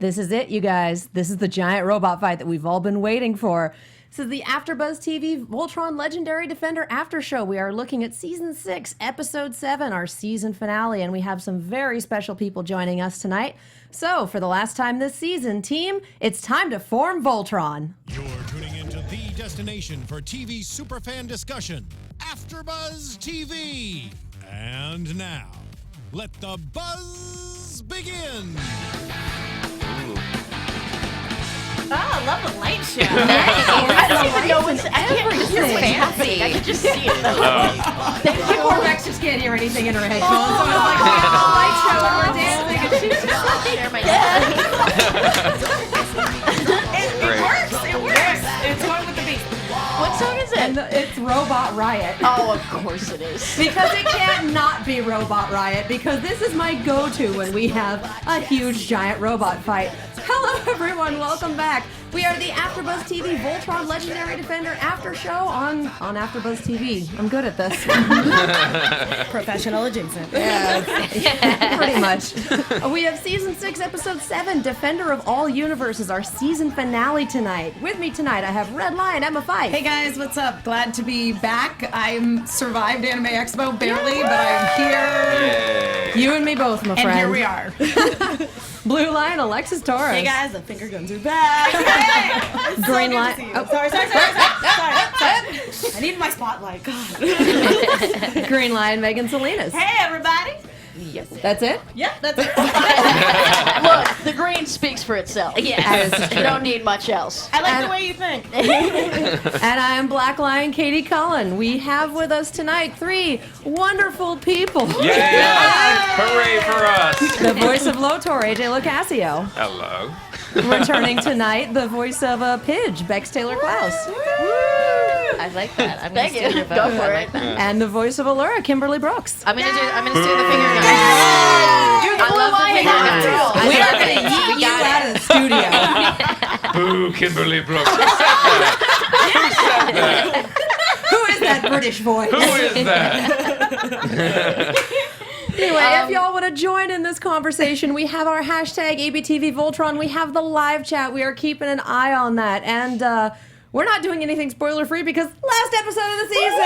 This is it, you guys. This is the giant robot fight that we've all been waiting for. This is the AfterBuzz TV Voltron Legendary Defender After Show. We are looking at Season 6, Episode 7, our season finale, and we have some very special people joining us tonight. So, for the last time this season, team, it's time to form Voltron. You're tuning into the destination for TV superfan discussion, AfterBuzz TV. And now, let the buzz begin. Oh, I love the light show. I don't even know what's happening. I can just see it. Poor Bex just can't hear anything in her headphones. So I was like, we have the light show and we're dancing. And she's just Share my It works. It works. It's going with the beat. What song is and it? it's Robot Riot. Oh, of course it is. Because it can't not be Robot Riot, because this is my go-to when we have a huge giant robot fight. Hello everyone, welcome back. We are the AfterBuzz TV Voltron Legendary Defender After Show on AfterBuzz TV. I'm good at this. Professional adjacent. Yeah, pretty much. We have Season 6, Episode 7, Defender of All Universes, our season finale tonight. With me tonight, I have Red Lion, Emma Fyffe. Hey guys, what's up? Glad to be back. I survived Anime Expo barely, but I'm here. You and me both, my friend. And here we are. Blue Lion, Alexis Torres. Hey guys, the finger guns are back. Hey! Green Lion. Oh, sorry. I need my spotlight. God. Green Lion, Megan Salinas. Hey everybody. Yes. That's it? Yep, that's it. Look, the green speaks for itself. Yes. You don't need much else. I like the way you think. And I am Black Lion Katie Cullen. We have with us tonight 3 wonderful people. Yeah! Hooray for us! The voice of Lotor, AJ LoCascio. Hello. Returning tonight, the voice of Pidge, Bex Taylor-Klaus. I like that. I'm going to steal your vote. Go for it. And the voice of Allura, Kimberly Brooks. I'm gonna steal the finger gun. I love the finger gun. We are going to yeet you out of the studio. Boo, Kimberly Brooks. Who said that? Who is that British voice? Who is that? Anyway, if y'all want to join in this conversation, we have our hashtag ABTV Voltron. We have the live chat. We are keeping an eye on that. And we're not doing anything spoiler-free because last episode of the season.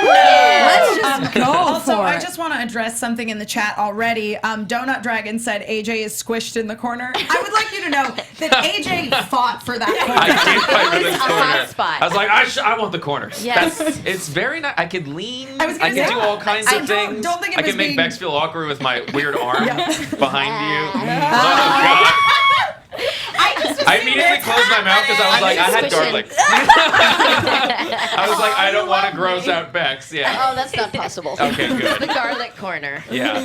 Let's just go Also, for I it. just want to address something in the chat already. Donut Dragon said AJ is squished in the corner. I would like you to know that AJ fought for that corner. I did fight for this a hot corner. spot. I was like, I want the corner. Yes. It's very nice. I could lean. I was gonna can say, do all kinds I of don't- things. don't think it I was can make being- Bex feel awkward with my weird arm behind you. I immediately closed my mouth because I was like, I had garlic. I was like, I don't want to gross out Bex. Yeah. Oh, that's not possible. Okay, good. The garlic corner. Yeah.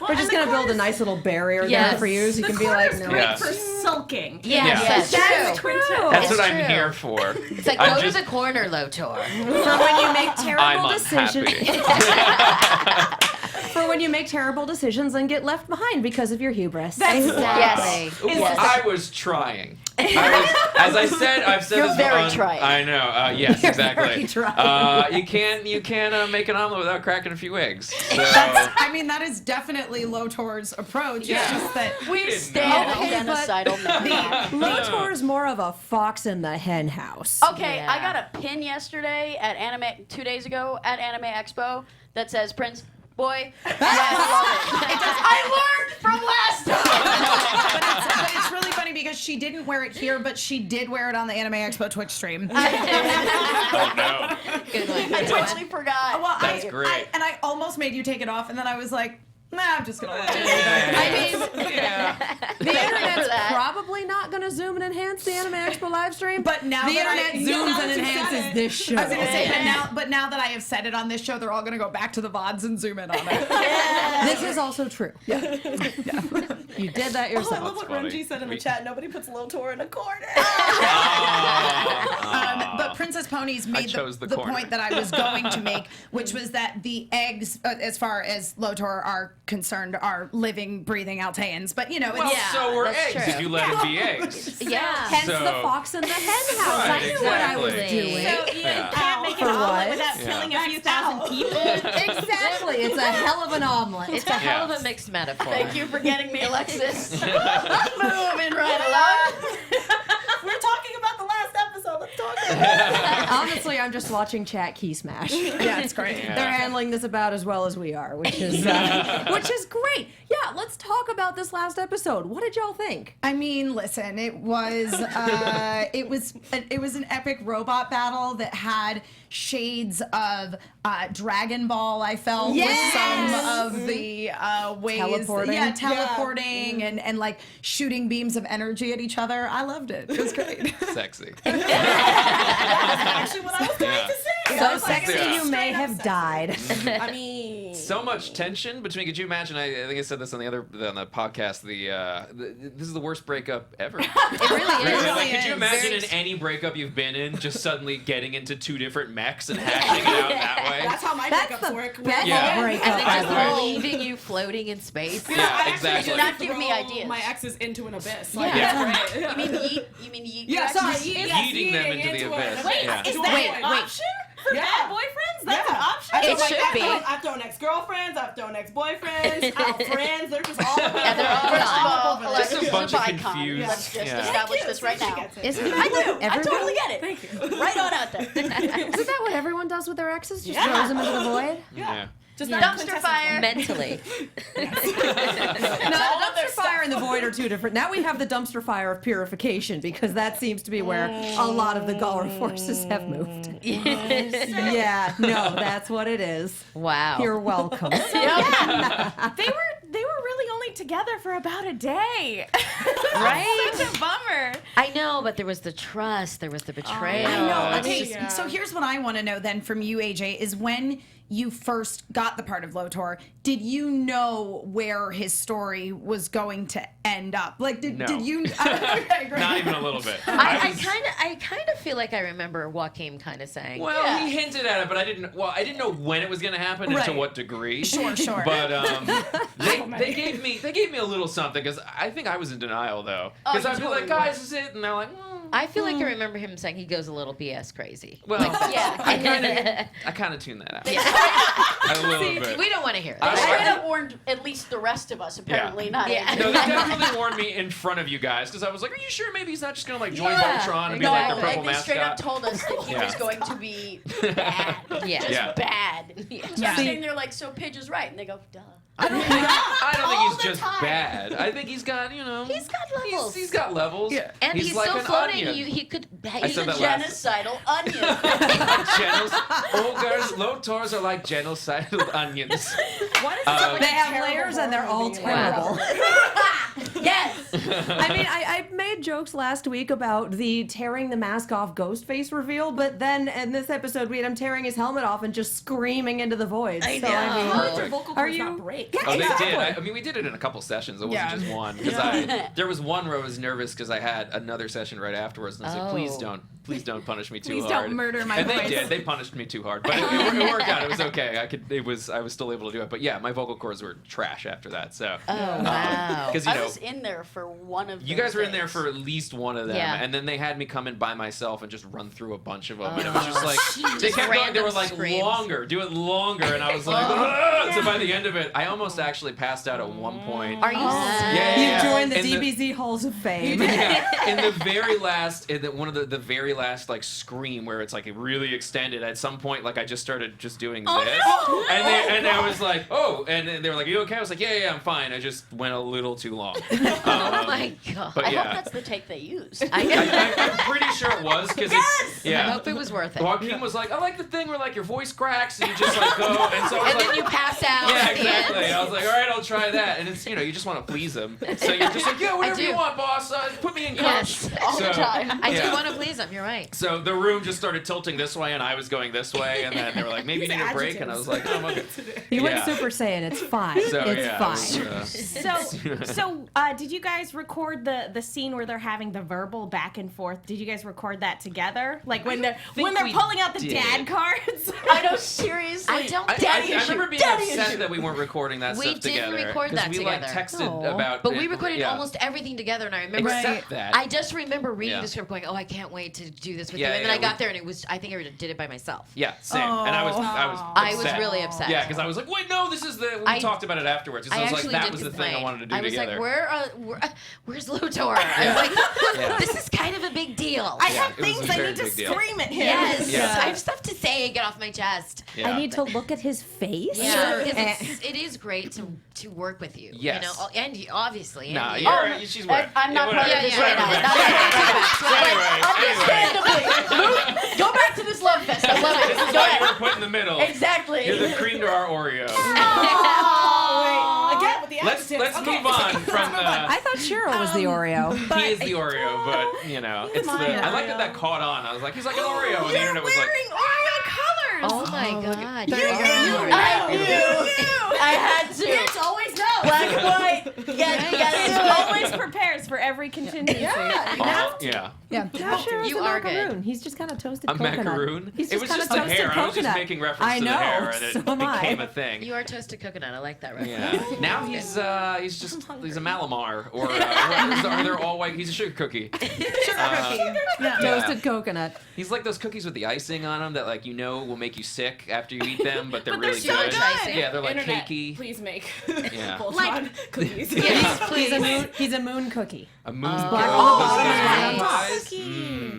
We're just going to build a nice little barrier there Yes. for you so you can be like, no. Yeah. For sulking. Yes, That's true. true. That's It's what I'm true. here for. It's like, I'm go just- to the corner, Lotor. For when you make terrible I'm decisions. unhappy. For when you make terrible decisions and get left behind because of your hubris. Exactly. Ooh, I was trying. As I said, I've said You're this very on, trying. I know. Yes, You're exactly. very trying. You can't make an omelet without cracking a few eggs. So, I mean, that is definitely Lotor's approach. Yeah. It's just that We didn't stand know. Okay, but- genocidal maniac. Lotor is more of a fox in the hen house. Okay, Yeah. I got a pin yesterday at 2 days ago at Anime Expo that says Prince Boy. And I love it. I learned from last time. but it's really funny because she didn't wear it here, but she did wear it on the Anime Expo Twitch stream. oh no. Good one. I totally forgot. Well, That's great. And I almost made you take it off, and then I was like, nah, I'm just gonna let it. I mean, Yeah. the internet's that. probably not going to zoom and enhance the Anime Expo live stream. But now the that internet zooms and enhances this show. I was gonna say, Yeah. but now that I have said it on this show, they're all gonna go back to the VODs and zoom in on it. This is also true. Yeah. You did that yourself. I love what funny. Renji said in the chat. Nobody puts Lotor in a corner. But Princess Ponies made chose the the corner. point that I was going to make, which was that the eggs, as far as Lotor are concerned, are living, breathing Alteans. But you know, Well, it's, so were that's eggs true. if you let them be eggs. eggs. Yeah. Hence So- the fox in the hen house. Right, I knew what I was exactly. doing. So you can't make For an omelet what? without Yeah. killing a few thousand people. Exactly. It's a hell of an omelet. It's a hell of a mixed metaphor. Thank you for getting me, Alexis. Moving right along. We're talking about the last episode. Let's talk about it. Honestly, I'm just watching chat key smash. Yeah, it's great. Yeah. They're handling this about as well as we are, which is great. Yeah, let's talk about this last episode. What did y'all think? I mean, listen, it was an epic robot battle that had shades of Dragon Ball. I felt Yes! with some of the ways, Teleporting. yeah, teleporting and like shooting beams of energy at each other. I loved it. It was great. Sexy. That's actually what I was going to say. So I was like, sexy yeah. you may have died. I mean, So much tension between. Could you imagine? I think I said this on the podcast. This is the worst breakup ever. It really is. Like, could you is. imagine Very in any breakup you've been in, just suddenly getting into two different mechs and hashing it out that way? that's how my That's breakups the work. best Yeah. breakup And then just ever. leaving you floating in space. Yeah, I actually exactly. do Not give me throw ideas. My exes into an abyss. Like, Yeah. that's great. You mean yeet? You mean yeet? Yeah, your sorry, exes? Yeeting them into the abyss. Wait, Yeah. is Wait, that an wait. option for bad boyfriends? That's an option? It should be. I've thrown ex-girlfriends, I've thrown ex-boyfriends, friends, they're just all over Yeah, they're all there. First of all, over Alexis there. Just a is bunch of bicon. confused- Let's just yeah. establish this right She now. gets it. Isn't I do. I Everybody- totally get it. Thank you. Right on out there. Isn't that what everyone does with their exes? Just Yeah. throws them into the void? Yeah. Just Yeah. not Dumpster fire. Mentally. No, the dumpster fire and the void are two different. Now we have the dumpster fire of purification because that seems to be where a lot of the Galra forces have moved. Yeah, no, that's what it is. Wow. You're welcome. They were really only together for about a day. Right? Such a bummer. I know, but there was the trust, there was the betrayal. I know. that's- Okay, Yeah. so here's what I want to know then from you, AJ, is when you first got the part of Lotor, did you know where his story was going to end up? Like, did you? Okay, great. Not even a little bit. I kind of feel like I remember Joaquin kind of saying. Well, Yeah. he hinted at it, but I didn't know when it was going to happen and to Right. what degree. Sure. But they gave me a little something because I think I was in denial though. Because you I'd be totally like, guys, is it? And they're like, I feel like I remember him saying he goes a little BS crazy. well, Yeah. I kind of tuned that out. They A little bit. We don't want to hear I- that. straight up warned at least the rest of us, apparently, not Yeah. AJ. No, they definitely warned me in front of you guys because I was like, "Are you sure? Maybe he's not just gonna like join Yeah, Voltron and be No, like the exactly. purple they straight up mascot." told us that he Yeah. was going to be bad. Yeah. Just Yeah. bad. Yeah. So I'm sitting there like, so Pidge is right. And they go, duh. I don't think All he's the just time. bad. I think he's got He's got levels. He's got levels. Yeah. And he's like still an floating. onion. He could. He's said a that last- genocidal onion. Ogres, Lotors are like genocidal onions. What is They have layers and they're all terrible. Yes. I mean, I made jokes last week about the tearing the mask off ghost face reveal, but then in this episode we had him tearing his helmet off and just screaming into the void. I So, know. I mean, How did your vocal Are cords you- not break? Oh, they Exactly. did. I mean, we did it in a couple sessions. It wasn't Yeah. just one. Because there was one where I was nervous because I had another session right afterwards, and I said, Oh. please don't punish me too Please hard. don't murder my And they voice. did. They punished me too hard, but it worked out. It was okay. I was still able to do it. But yeah, my vocal cords were trash after that. So. Oh wow. Because I was in there for one of you those guys were in there days. for at least one of them, Yeah. and then they had me come in by myself and just run through a bunch of them, and it was Oh. just like they Just kept going. They random were like screams. longer, do it longer, and I was like, "Ugh." So by the end of it, I almost actually passed out at one point. Are you? Yeah, You yeah. joined the In DBZ Halls of Fame. Yeah, in the very last, one of the very last like scream where it's like it really extended. At some point, like I just started just doing this, and I was like, oh, and then they were like, you okay? I was like, yeah, I'm fine. I just went a little too long. Oh my god. But I yeah. hope that's the take they used. I'm pretty sure it was because yeah. I hope it was worth it. Joaquin was like, I like the thing where like your voice cracks and you just like go, and so I was And like, then you pass out. yeah, at the end. exactly. I was like, all right, I'll try that, and it's you just want to please them, so you're just like, yeah, whatever do. you want, boss. Put me in coach. Yes. All the time. I do Yeah. want to please him. You're right. So the room just started tilting this way, and I was going this way, and then they were like, maybe you need a break, and I was like, oh, I'm okay. You went Yeah. Super Saiyan. It's fine. So it's yeah, fine. it was, So, did you guys guys record the scene where they're having the verbal back and forth? Did you guys record that together? Like when they're pulling out the dad cards? I know, seriously. I don't I remember being upset that we weren't recording that We stuff together. didn't record that we together. texted about But it. we recorded Yeah. almost everything together, and I remember. Except that. I just remember reading Yeah. the script, going, "Oh, I can't wait to do this with Yeah, you." And then yeah, I got there, and it was. I think I did it by myself. Yeah, same. And I was I was upset. really upset. Yeah, because I was like, wait, no, this is the. We talked about it afterwards. 'Cause I was like, that was the thing I wanted to do I was together. like, where's Lotor? I was like, this is kind of a big deal. I have it was a things I very need to big deal. scream at him. Yes, Yeah. I have stuff to say and get off my chest. Yeah. I need to look at his face. Yeah, because it is great to work with you. Yes. You know, and you, obviously. Nah, and she's right. I'm not part of this right now. Anyway. Go back to this love fest. I love This it. is Go why you ahead. were put in the middle. Exactly. You're the cream to our Oreo. Again with the Let's adjectives. move on from I thought Shiro was the Oreo. he is the Oreo, but you know, it's the. I like that caught on. I was like, he's like an Oreo, and the internet was like, Oreo colors. Oh my God! You You are knew. Oreo. I knew. I had to. Bitch always knows. Black and white. You gotta It do it. always prepares for every contingency. yeah. Yeah. Shiro's You a are good. macaroon. He's just kind of toasted A coconut. macaroon? He's It was kind just of the toasted hair. coconut. I was just making reference I to the know, hair, and it so am I. became a thing. You are toasted coconut. I like that reference. Yeah. Now he's a Malamar, or are they all white? He's a sugar cookie. Toasted coconut. He's like those cookies with the icing on them that will make you sick after you eat them, but they're really so good. much icing. Yeah, they're like Internet, cakey. please make Yeah. Voltron cookies. Yes, please. He's a moon cookie. A moon black those on pies.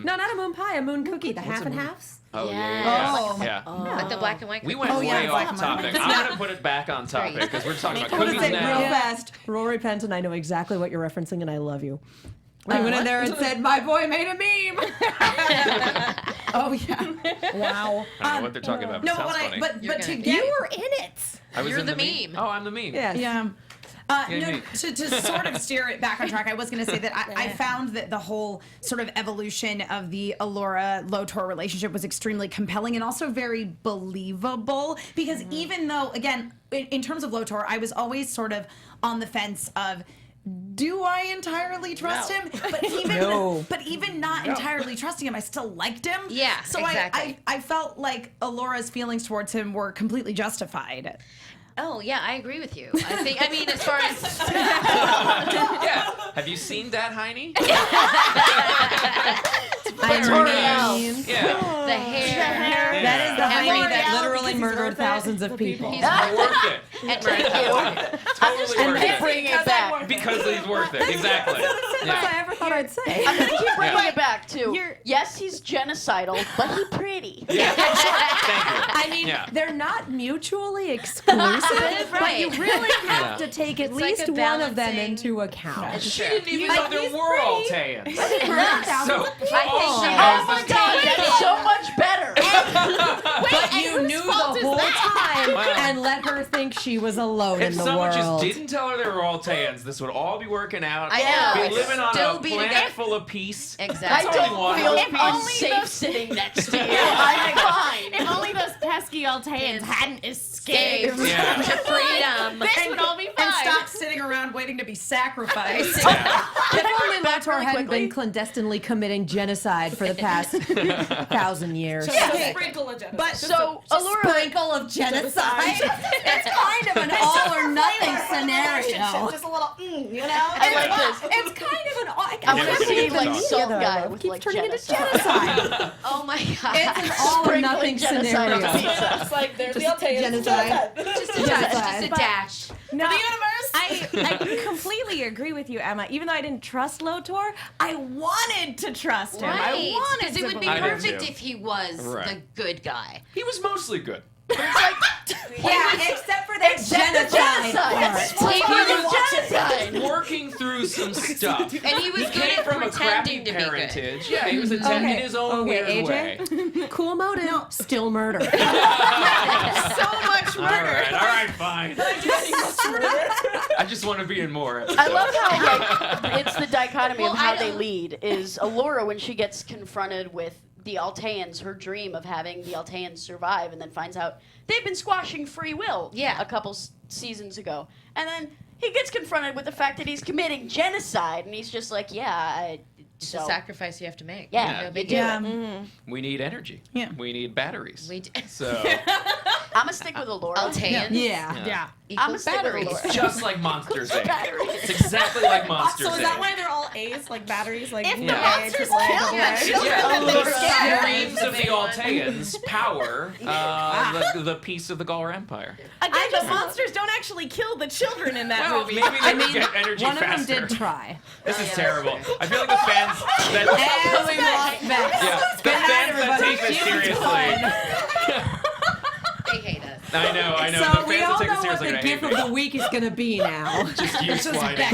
No, not a moon pie, a moon cookie. The half and halves. Oh Yes. yeah. Like the black and white. We went Oh, yeah, way black off and topic. white. I'm gonna put it back on topic because we're talking about I'm gonna cookies say now. real fast. Rory Penton, I know exactly what you're referencing, and I love you. I went in there and said, "My boy made a meme." Oh yeah. Wow. I don't know what they're talking about. But No, it sounds funny. but You're to gonna- get You were in it. I was You're in the meme. Oh, I'm the meme. Yes. Yeah. Yeah, No, me. to sort of steer it back on track, I was going to say that I found that the whole sort of evolution of the Allura-Lotor relationship was extremely compelling and also very believable because even though, again, in terms of Lotor, I was always sort of on the fence of, do I entirely trust him? But even not entirely trusting him, I still liked him. Yeah, So exactly. I felt like Allura's feelings towards him were completely justified. Oh yeah, I agree with you. I mean, as far as Yeah. Have you seen Dad Heine? I mean, Yeah. the hair, that is the Everything. Heine that literally Because he's murdered worth it thousands of for people. people. Worth it. and Totally worth it. Bring it back. Because he's worth it. Exactly. That's what I ever thought I'd say. I'm gonna keep bringing Yeah. it back too. You're- Yes, he's genocidal, but he's pretty. Yeah. Thank you. I mean, Yeah. they're not mutually exclusive, but you Right. really have Yeah. to take at It's like least a one of them balancing- into account. She didn't even Like, know there he's were pretty. Alteans. Murdered thousands So, of people. I think she Oh has my the god, taste. that's so much better. But you knew the whole time Wow. and let her think she was alone if in the someone world. just didn't tell her they were Alteans, this would all be working out. I know. Be living on Still a be planet together. full of peace. I Exactly. only don't one. feel If only safe those- sitting next to you. I'm fine. If only those pesky Alteans hadn't escaped. Escaped Yeah. to freedom. This would all be fine. And stop sitting around waiting to be sacrificed. If only Lotor really hadn't quickly? been clandestinely committing genocide for the past 1,000 years. Just a sprinkle of genocide. But So Allura, Sprinkle of genocide. It's kind of an all or nothing scenario. Just a little, you know? I like this. It's kind of an all. I I want Never to see seen like it. some Together, guy though. with Keeps like turning into genocide. genocide. Oh my god. It's an all or nothing Sprinkling genocide scenario. on pizza. It's like, there's the Just Alteans. genocide. Just Genocide. a dash. No, The universe. I completely agree with you, Emma. Even though I didn't trust Lotor, I wanted to trust him. I Right. wanted Because it to would be I did perfect too. if he was Right. the good guy. He was mostly good. Yeah, except for that genocide. Genocide. part. He was Genocide. Working through some stuff. And he was He good came at from a crappy pretending to be good. parentage. Yeah, he was a in his own weird way. Cool motive, still murder. so much All murder. right, fine. I just want to be in more episodes. I love how like it's the dichotomy Well, of how I they don't- lead. Is Allura when she gets confronted with the Alteans, her dream of having the Alteans survive, and then finds out they've been squashing free will. Yeah. A couple seasons ago, and then he gets confronted with the fact that he's committing genocide, and he's just like, yeah, It's a sacrifice you have to make. Yeah, No big you deal. do. We need energy. Yeah. We need batteries. We do. So I'm gonna stick with Allura. Alteans. Yeah. I'm gonna stick with batteries. Allura. it's just like Monsters Inc. Batteries. It's exactly like Monsters So is Inc. that why they're all A's, like batteries? Like If the AA, monsters AAA, kill AA? their children, Yeah, then the they're scared. screams of the Big one. Alteans power the piece of the Galra Empire. Again, the monsters don't actually kill the children in that Well, movie. maybe they can get energy One faster. of them did try. This is terrible. I feel like the fans that And we lost Bex. yeah, the fans that take this seriously. They hate us. I know. So The we fans all that take know it what seriously the are gif gonna hate of me. the week is going to be now. Just you sliding. I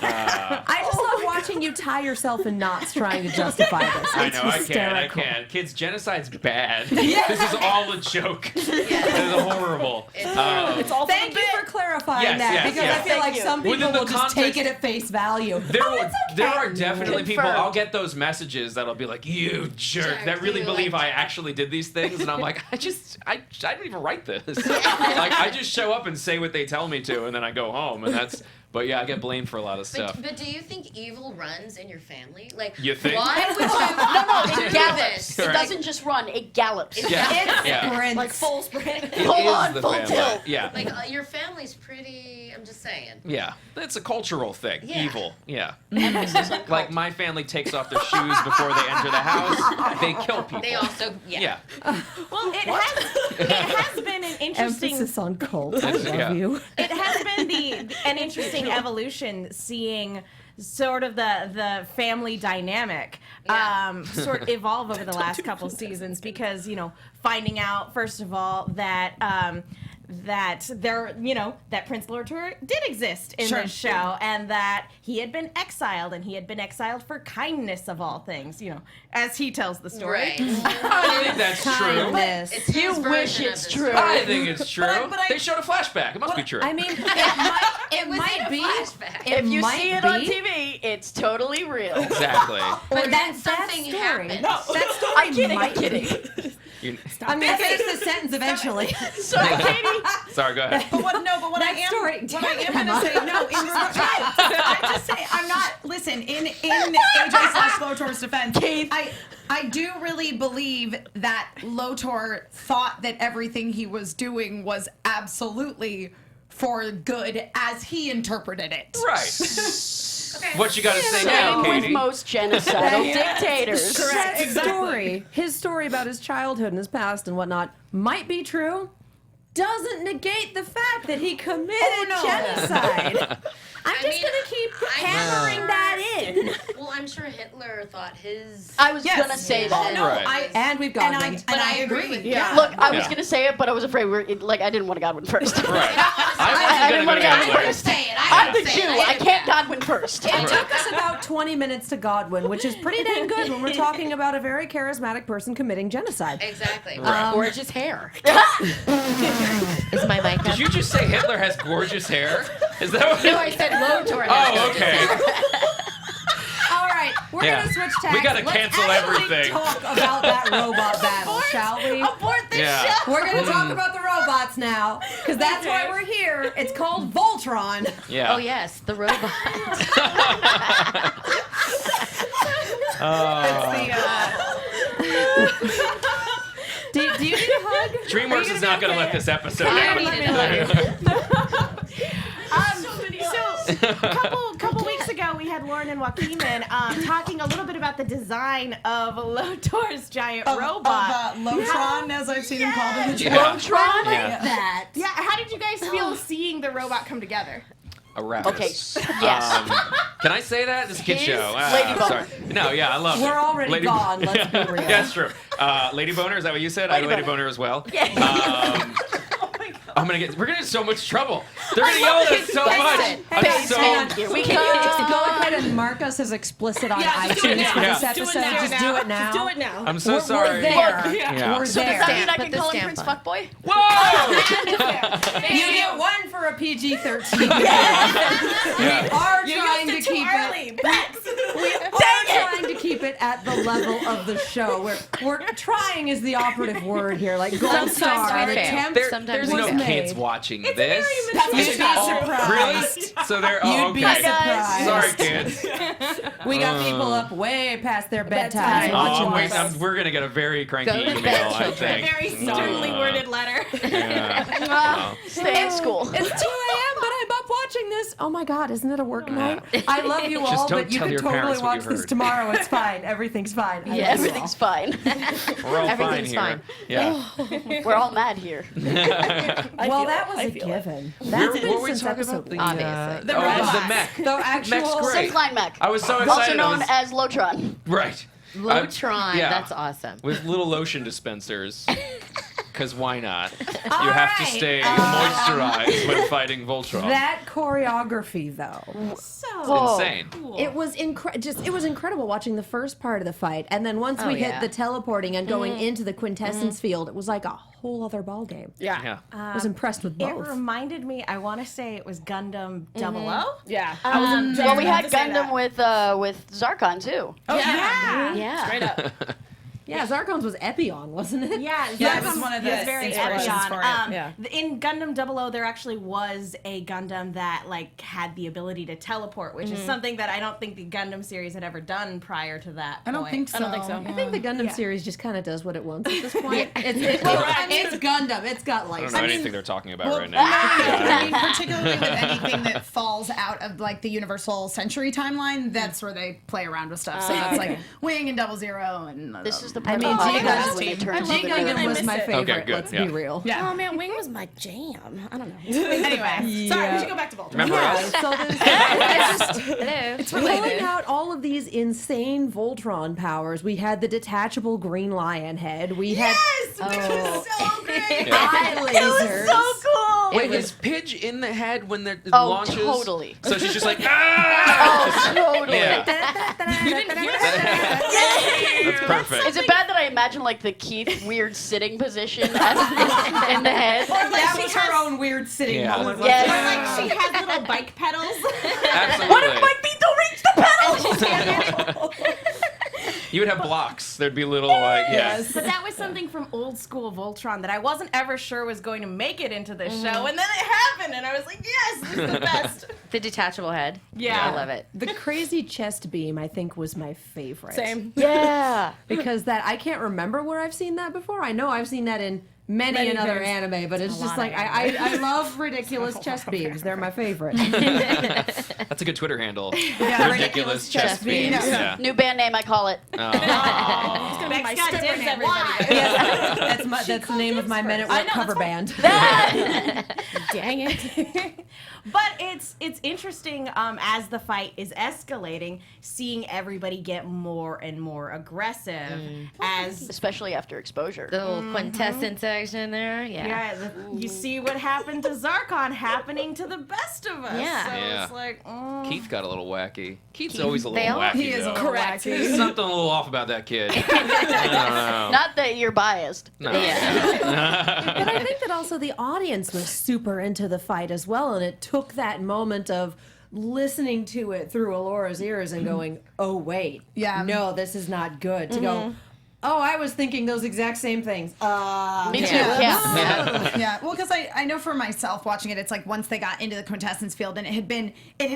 I just love watching you tie yourself in knots trying to justify this. I It's know, I hysterical. can't. Kids, genocide's bad. This is all a joke. This is horrible. It's all Thank you for clarifying Yes, that, yes, because yes. I feel like Thank you. some people Within the will just take context- it at face value. There are definitely people. Confirmed. I'll get those messages that'll be like, "You jerk!" that really you believe like- I actually did these things, and I'm like, I didn't even write this. Like, I just show up and say what they tell me to, and then I go home, and that's. But yeah, I get blamed for a lot of stuff. But do you think evil runs in your family? Like, You think? why would you No, it do gallops. this? It doesn't just run; it gallops. Yeah. Prince. Like full sprint. It Full is on, the full family. tilt. Yeah. Like, your family's pretty. I'm just saying. Yeah, it's a cultural thing. Yeah. Evil. Yeah. Emphasis on Like cult. my family takes off their shoes before they enter the house. They kill people. They also, Yeah. Well, it has been an interesting. Emphasis on cult. I love Yeah. you. It has been an interesting evolution seeing sort of the family dynamic Yeah. sort of evolve over the last couple seasons, because finding out first of all that that Prince Lotor did exist in this show, and that he had been exiled, and he had been exiled for kindness of all things, as he tells the story. Right. I think that's true. Kindness. It's his You wish version of it's the true. story. I think it's true. but I- They showed a flashback. It must be true. I mean, it It was might in a be. flashback. It If you might see it be. on TV, it's totally real. Exactly. But that something story. happened. That story I'm kidding. might I'm kidding. be. You- I'm gonna finish this sentence eventually. Sorry, Katie. Sorry, go ahead. But what I That am, story- what I am Damn gonna it, say, no, in regard, I just say, I'm not. Listen, in AJ/Lotor's defense, I do really believe that Lotor thought that everything he was doing was absolutely for good, as he interpreted it. Right. What you got to say now, Same with Katie? most genocidal dictators. That exactly. story, his story about his childhood and his past and whatnot, might be true. Doesn't negate the fact that he committed genocide. I'm just gonna keep hammering that in. Well, I'm sure Hitler thought his. I was Yes. gonna say Yeah. that. Oh no, Right. And we've got and I agree. with Yeah. Look, I was Yeah. gonna say it, but I was afraid I didn't want to Godwin first. Right. I didn't want to Godwin Hitler. first. Say it. I'm the Jew. I can't Godwin first. It took us about 20 minutes to Godwin, which is pretty dang good when we're talking about a very charismatic person committing genocide. Exactly. Right. Gorgeous hair. Is my mic up? Did you just say Hitler has gorgeous hair? Is that what? No, I said Lotor. Oh, okay. All right, we're Yeah. gonna switch tags. We gotta Let's cancel actually everything. talk about that robot battle, shall we? Abort this Yeah. show. We're gonna talk about the robots now, because that's why we're here. It's called Voltron. Yeah. Oh yes, the robot. Do you need a hug? DreamWorks is not going to let this episode I out. need a So a couple weeks ago, we had Lauren and Joaquin talking a little bit about the design of Lotor's giant robot. Lotron, as I've seen him called in the chat. Yeah. Voltron? Yeah. That. Yeah, how did you guys feel seeing the robot come together? A rabbit. Okay. Yes. Can I say that? It's a kid His show. Lady Boner. Sorry. No, yeah, I love it. We're already Lady gone, let's be real. That's true. Lady Boner, is that what you said? I had a Lady Boner as well. We're gonna get in so much trouble. They're gonna yell at us so much. I'm so. We can just go ahead and mark us as explicit on Yeah, just do it iTunes now. for this Yeah. episode. Do it now. Just do it now. Just do it now. I'm so We're sorry. there. Yeah. We're So does there. that mean I Put can the call him stamp Prince on. Fuckboy? Whoa! You get one for a PG-13. We are trying to keep it. Bex. We are trying to keep it it at the level of the show. We're trying is the operative word here. Like Gold Star, we the fail. attempt Sometimes There's we no fail. kids watching this. You'd be surprised. Really? So they're You'd be okay. surprised. Sorry, kids. We got people up way past their bedtime watching Wait, this. we're gonna get a very cranky Go to email, bed, I children. think. Very sternly worded letter. Yeah. Stay in school. It's 2 a.m., but I'm up watching this. Oh my God, isn't it a work night? I love you all, Just don't but you tell can your totally parents what watch you this heard. tomorrow. It's fine. Everything's fine. I love you all. Everything's fine. We're all fine Everything's here. fine. Yeah. We're all mad here. Well, that was a given. That's What been were we since talking episode about? Obviously. The mech. The actual Mech's great. Incline mech. I was so Also excited. known as Lotron. Right. Lotron, yeah. that's awesome. With little lotion dispensers. Because why not? You have to stay moisturized when fighting Voltron. That choreography, though, Insane. it was it was incredible watching the first part of the fight, and then once we hit yeah. the teleporting and going into the quintessence field, it was like a whole other ball game. Yeah. I was impressed with It both. reminded me, I want to say it was Gundam 00. Yeah. Well, we had to say Gundam with Zarkon too. Yeah. Yeah. Straight up. Yeah, Zarkon's was Epion, wasn't it? Yeah, Yeah, it was one of the it's very inspirations Epion. for it. Yeah. In Gundam 00, there actually was a Gundam that like had the ability to teleport, which is something that I don't think the Gundam series had ever done prior to that. I don't think so. I think the Gundam series just kind of does what it wants at this point. It's Gundam. It's got I life. don't know anything they're talking about right now. I mean, particularly with anything that falls out of like the Universal Century timeline, that's where they play around with stuff. So that's like Wing and 00 and This is the I mean, part G of the podcast when they Gundam, turn G to the Gundam good. was my favorite. Okay, good, Let's yeah. be real. Yeah. Oh man, Wing was my jam. I don't know. Anyway, sorry, we should go back to Voltron. Remember us? So it's pulling out all of these insane Voltron powers. We had the detachable green lion head. We had Which was so great. eye lasers. cool. Wait, is Pidge in the head when it Oh, launches? totally. So she's just like, ah! Oh, totally. Yeah. That's perfect. Is it bad that I imagine like the Keith weird sitting position in the head? That was her own weird sitting Yeah. moment. Yes. Or like she has little bike pedals. Absolutely. What if my feet don't reach the pedals? You would have blocks. There'd be little like, yeah. But that was something from old school Voltron that I wasn't ever sure was going to make it into this show, and then it happened, and I was like, yes, this is the best. The detachable head. Yeah. I love it. The crazy chest beam, I think, was my favorite. Yeah. Because I can't remember where I've seen that before. I know I've seen that in many another anime, but it's just like I love ridiculous chest beams. They're my favorite. That's a good Twitter handle. Ridiculous chest beams. Yeah. New band name, I call it. Bex got dibs, everybody. That's the name of my Men at Work cover band. Dang it. But it's interesting as the fight is escalating, seeing everybody get more and more aggressive as Especially after exposure. The little quintessence action there. Yeah. you see what happened to Zarkon happening to the best of us. Yeah. So Yeah. it's like, Keith got a little wacky. Keith's always a little they all- wacky. He is though. correct. There's something a little off about that kid. I don't know. Not that you're biased. No. But I think that also the audience was super into the fight as well, and it took that moment of listening to it through Alora's ears and going, "Oh wait, Yeah. no, this is not good." To go, "Oh, I was thinking those exact same things." Me too. Yeah. Yeah. Well, because I know for myself watching it, it's like once they got into the quintessence field, and it had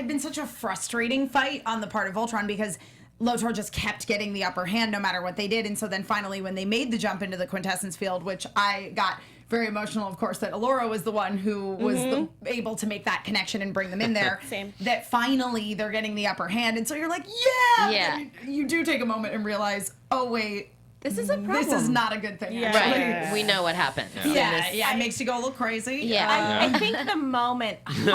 been such a frustrating fight on the part of Voltron because Lotor just kept getting the upper hand no matter what they did, and so then finally when they made the jump into the quintessence field, which I got very emotional, of course, that Alora was the one who was able to make that connection and bring them in there. Same. That finally they're getting the upper hand, and so you're like, Yeah. And you do take a moment and realize, oh wait, This is a problem. this is not a good thing. Yeah. Actually. Right. We know what happened. Yeah, it makes you go a little crazy. Yeah. I think the moment of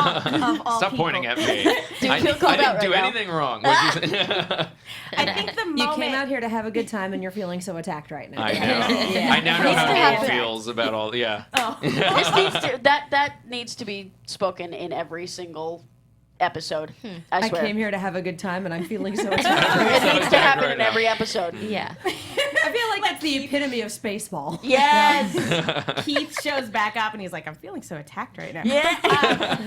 all Stop people, pointing at me. I feel called didn't out do right now? anything wrong. What'd you say? I think the You moment came out here to have a good time, and you're feeling so attacked right now. I know. I now know Needs to how he happen. feels about all. Yeah. This needs to that needs to be spoken in every single episode. I I swear. came here to have a good time, and I'm feeling so attacked. It needs to happen Right in now. every episode. Yeah. I feel like That's the epitome of Spaceball. Yes. Keith shows back up and he's like, I'm feeling so attacked right now. Yeah.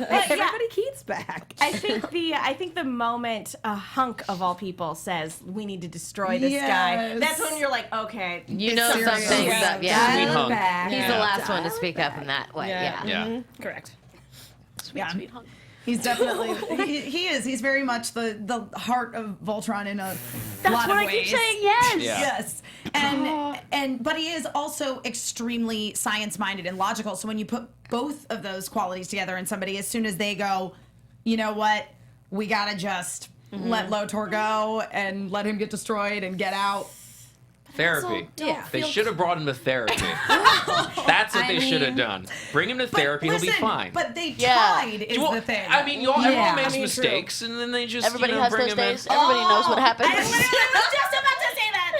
Everybody Keith's back. I think the moment a hunk of all people says we need to destroy this guy, that's when you're like, okay, You know serious. something's up. Yeah. Sweet hunk. Back. He's the last one to speak up in that way. Yeah. Yeah. Correct. Sweet hunk. He's definitely he is. He's very much the heart of Voltron in a That's lot what of I keep ways. saying. Yes. Yeah. Yes. But he is also extremely science-minded and logical. So when you put both of those qualities together in somebody, as soon as they go, you know what, we gotta just let Lotor go and let him get destroyed and get out. Therapy. Yeah. They should have brought him to therapy. That's what they should have done. Bring him to therapy, he'll be fine. But they Yeah. tried is Well, the thing. I mean, everyone Yeah. makes I mean, mistakes, and then they just Everybody has bring those him in. days. Everybody knows what happens. I was just about to say that.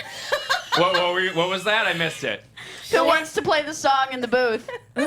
What was that? I missed it. Who wants to play the song in the booth? Steve.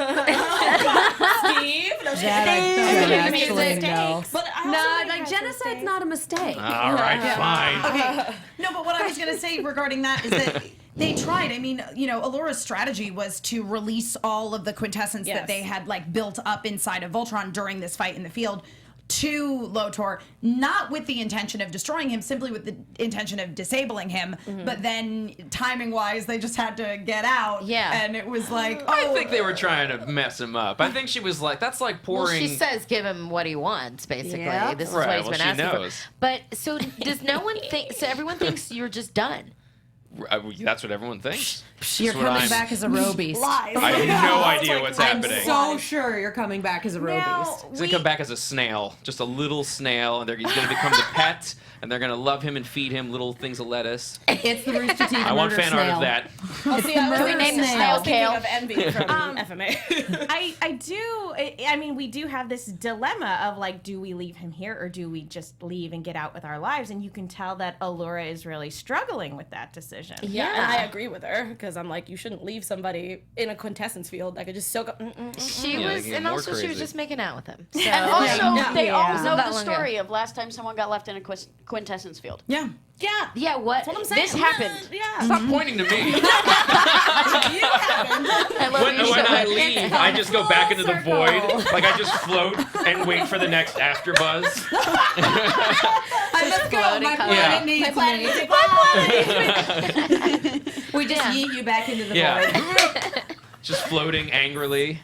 Actually, no. But I also No, think like it has genocide's mistakes. not a mistake. All right, fine. Okay. No, but what I was going to say regarding that is that they tried. I mean, Allure's strategy was to release all of the quintessence that they had built up inside of Voltron during this fight in the field to Lotor, not with the intention of destroying him, simply with the intention of disabling him. But then, timing-wise, they just had to get out. Yeah. And it was like, I think they were trying to mess him up. I think she was like, that's like pouring. Well, she says give him what he wants, basically. Yep. This is Right, what he's well, been she asking knows. for. But so does no one think? So everyone thinks you're just done. That's what everyone thinks. You're That's what coming back as a roe beast. I have no idea what's happening. So sure you're coming back as a roe beast. He's gonna come back as a snail, just a little snail, and he's gonna become the pet, and they're gonna love him and feed him little things of lettuce. It's the Rooster Teeth I want murder fan art snail. of that. We named the snail Kale. of Envy from FMA. I mean, we do have this dilemma of do we leave him here or do we just leave and get out with our lives? And you can tell that Allura is really struggling with that decision. Yeah, and I agree with her because I'm like, you shouldn't leave somebody in a quintessence field that could just soak up. She Yeah, was, they get and more also she was crazy. just making out with him. So, And also, they all know Not the long ago. story of last time someone got left in a quintessence field. Yeah. Yeah, yeah, what? what I'm saying. This happened. Yeah. Stop pointing to me. I love When you so I much. leave, I just go back into the void. Like I just float and wait for the next AfterBuzz. Let's go. My planet needs me. We just yeet you back into the void. Just floating angrily.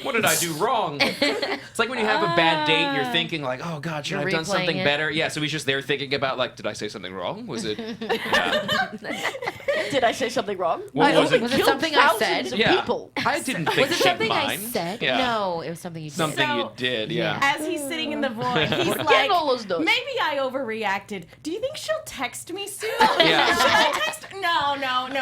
What did I do wrong? It's like when you have a bad date and you're thinking like, oh God, should I have done something replaying it. better? Yeah, so he's just there thinking about did I say something wrong? Was it? Yeah. Did I say something wrong? What was it? Was it Killed something I said? thousands of Yeah. people. I didn't think Was it shit something I mine. said? Yeah. No, it was something you did. Something you So- did, yeah. As he's sitting in the void, he's ¿Quién like, no los dos? maybe I overreacted. Do you think she'll text me soon? Yeah. Should I text? No.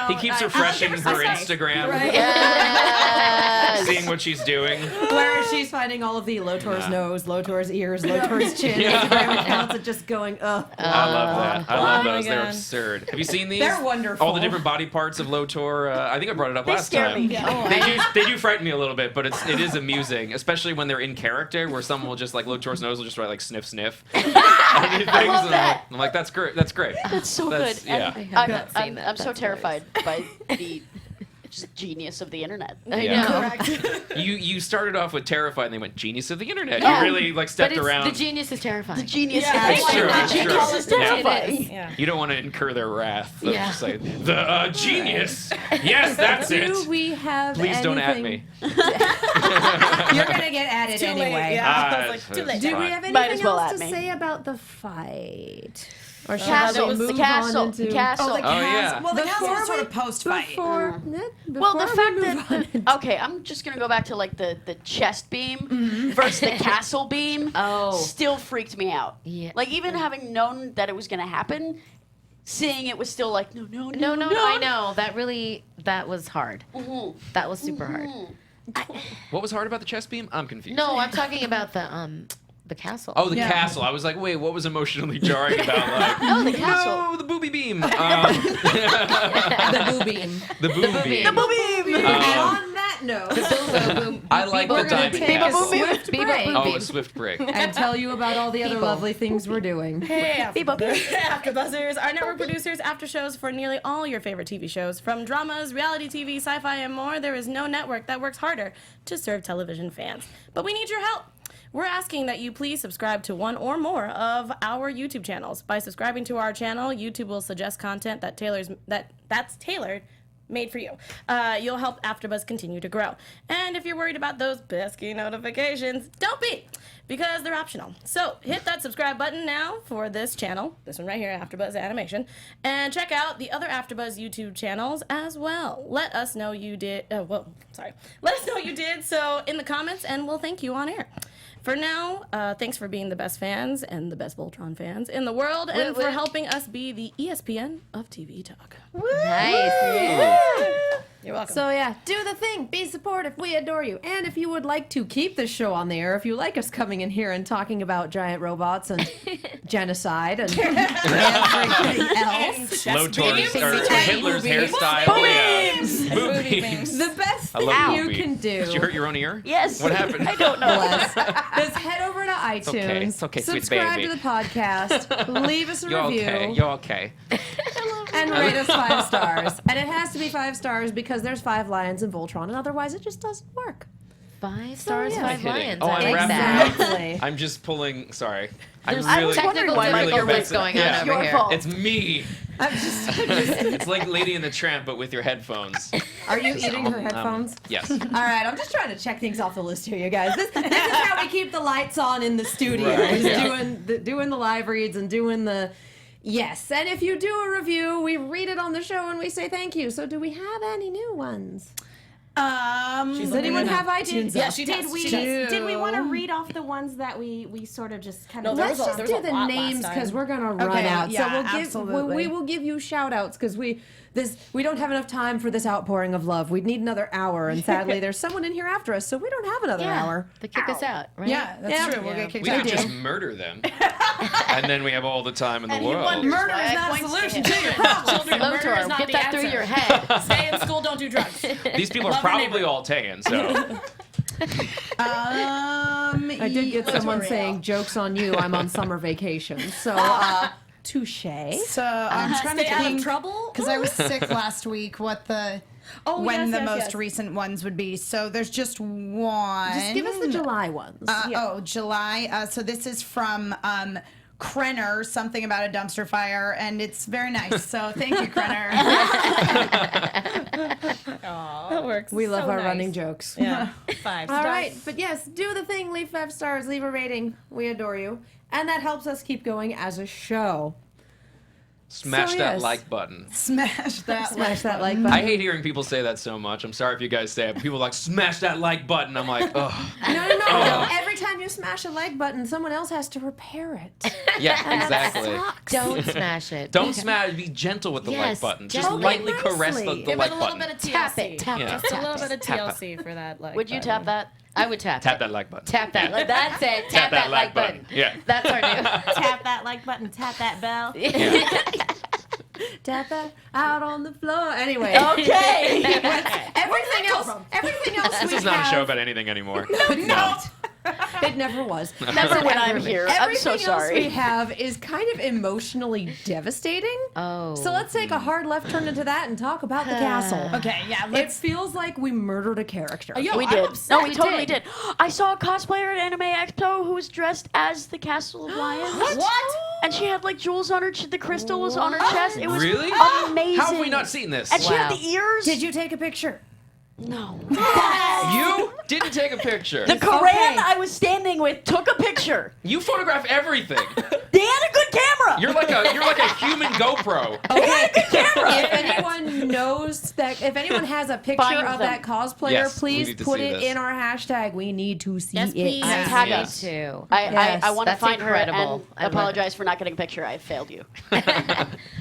He keeps I- refreshing I'll her give her some Instagram, Yes. seeing what she's doing. Where she's finding all of the Lotor's nose, Lotor's ears, Lotor's chin, Yeah. Instagram accounts, and just going, ugh. I love that. I love my those. They're God. absurd. Have you seen these? They're wonderful. All the different body parts of Lotor. I think I brought it up They last scare time. me. They do frighten me a little bit, but it is amusing, especially when they're in character, where someone will just Lotor's nose will just write sniff sniff. I I'm like, that's great. That's great. That's so That's- good. yeah. And I've not seen that. I'm so That's terrified by the just genius of the internet. I Yeah. know. You started off with terrified, and they went genius of the internet. Yeah. You really But stepped it's, around. the genius is terrifying. The genius Yeah, of It's the true, internet. it's The true. genius is Yeah. terrifying. Yeah. You don't want to incur their wrath. They'll Yeah. just say, the genius. Yes, that's it. Do we have Please don't at anything- me. You're going to get added Too late, anyway. yeah. I Ah, was like, too late. Do we Fine. have Might anything as well else at to me. say about the fight? Or should Castle, we the move castle, on into... the castle. Oh, yeah. Well, the castle Before is sort we- of post-fight. Before, Well, the before fact we move on that okay, I'm just gonna go back to the chest beam versus the castle beam. Oh. Still freaked me out. Yeah. Like even having known that it was gonna happen, seeing it was still like no. No, I know. That was hard. That was super hard. What was hard about the chest beam? I'm confused. No, I'm talking about the castle. Oh, the castle. I was like, wait, what was emotionally jarring about Oh, the castle. No, the booby beam. the boo beam. The boob beam. And on that that note, I like the we're going to diamond take a castle. swift break Oh, a swift break. and tell you about all the other lovely things we're doing. Hey, AfterBuzzers, our network producers, after shows for nearly all your favorite TV shows. From dramas, reality TV, sci-fi, and more, there is no network that works harder to serve television fans. But we need your help. We're asking that you please subscribe to one or more of our YouTube channels. By subscribing to our channel, YouTube will suggest content that's tailored made for you. You'll help AfterBuzz continue to grow. And if you're worried about those pesky notifications, don't be, because they're optional. So hit that subscribe button now for this channel, this one right here, AfterBuzz Animation, and check out the other AfterBuzz YouTube channels as well. Let us know you did. Let us know you did so in the comments, and we'll thank you on air. For now, thanks for being the best fans and the best Voltron fans in the world, and for helping us be the ESPN of TV talk. Nice. You're welcome. So yeah, do the thing. Be supportive. We adore you. And if you would like to keep this show on the air, if you like us coming in here and talking about giant robots and genocide and everything else, Hitler's hairstyle. Movies. the best I thing love you movie. can do. Did you hurt your own ear? Yes. What happened? I don't know. Is head over to iTunes, okay. It's okay, sweet subscribe baby. to the podcast, leave us a You're review, okay. You're okay. and rate us 5 stars. And it has to be 5 stars because there's 5 lions in Voltron, and otherwise it just doesn't work. 5 stars, yeah. 5 Kidding. lions. Oh, I I'm like wrapping that. Exactly. I'm just pulling. Sorry. There's I'm really. technical why my difficulties earbuds- going on yeah. over Your here. fault. It's me. I'm just, It's like Lady and the Tramp, but with your headphones. are you eating her headphones? Yes. All right, I'm just trying to check things off the list here, you guys. This is how we keep the lights on in the studio. Right, Is yeah. doing the live reads and doing the yes. And if you do a review, we read it on the show and we say thank you. So do we have any new ones? Does anyone have iTunes? Yeah, up? she Did does. we She does. did we want to read off the ones that we sort of just kind No, of there Let's was a- just there do was a the lot names last because time. we're gonna run Okay, out. yeah, so we'll absolutely. we will give you shout outs because we don't have enough time for this outpouring of love. We'd need another hour, and sadly, there's someone in here after us, so we don't have another hour. They kick us out, right? Yeah, that's Yeah. true. We'll get kicked We out. could just murder them, and then we have all the time in the world. Murder is not a solution to your problem. Children, murder is Lotor, not get the that through answer. your head. Stay in school, don't do drugs. These people are Love your probably neighbor. all tan, so I did get someone saying, "Joke's on you, I'm on summer vacation." So, touche. So I'm trying Stay to out of think trouble. because I was sick last week. What the when yes, the yes, most yes. recent ones would be? So there's just one. Just give us the July ones. Oh, July. So this is from Krenner, something about a dumpster fire, and it's very nice. So thank you, Krenner. That works. we love So our nice. running jokes. Yeah. 5 All stars. right, but yes, do the thing. Leave 5 stars. Leave a rating. We adore you, and that helps us keep going as a show. smash So, that yes. like button. Smash that. Smash that like button. I hate hearing people say that so much. I'm sorry if you guys say it. But people are like, smash that like button. I'm like, ugh. No. Every time you smash a like button, someone else has to repair it. Yeah, exactly. Don't smash it. Don't smash. Be gentle with the like Yes, button. just Just Okay, lightly caress the, nicely. the Give like it a little button. bit of TLC. Tap it. Tap Yeah. it. Just a little Tap bit of TLC for that. Like, Would you button. tap that? I would tap. Tap it. that like button. Tap that. Like, that's it. Tap that like button. Yeah. That's our new. tap that like button, tap that bell. Tap that out on the floor. Anyway. Okay. Everything else. This we is not a have- show about anything anymore. No. It never was. Never when I'm here. I'm Everything so else we sorry. have is kind of emotionally devastating. Oh. So let's take a hard left turn into that and talk about the castle. Okay, yeah. It Let's. feels like we murdered a character. Yo, We I'm did. upset. No, we totally did. I saw a cosplayer at Anime Expo who was dressed as the Castle of Lions. What? And she had like jewels on her. The crystal was on her chest. It was Really? amazing. How have we not seen this? And she had Wow. the ears. Did you take a picture? No. You didn't take a picture. The Koran I was standing with took a picture. You photograph everything. They had a good camera. You're like a human GoPro. If anyone knows that, if anyone has a picture Find of them. that cosplayer, Yes, we please need to put see it this. in our hashtag. We need to see Yes, it. please. Yes, Tag me us. too. Yes, I want to that's find her incredible. and I would- apologize for not getting a picture. I failed you.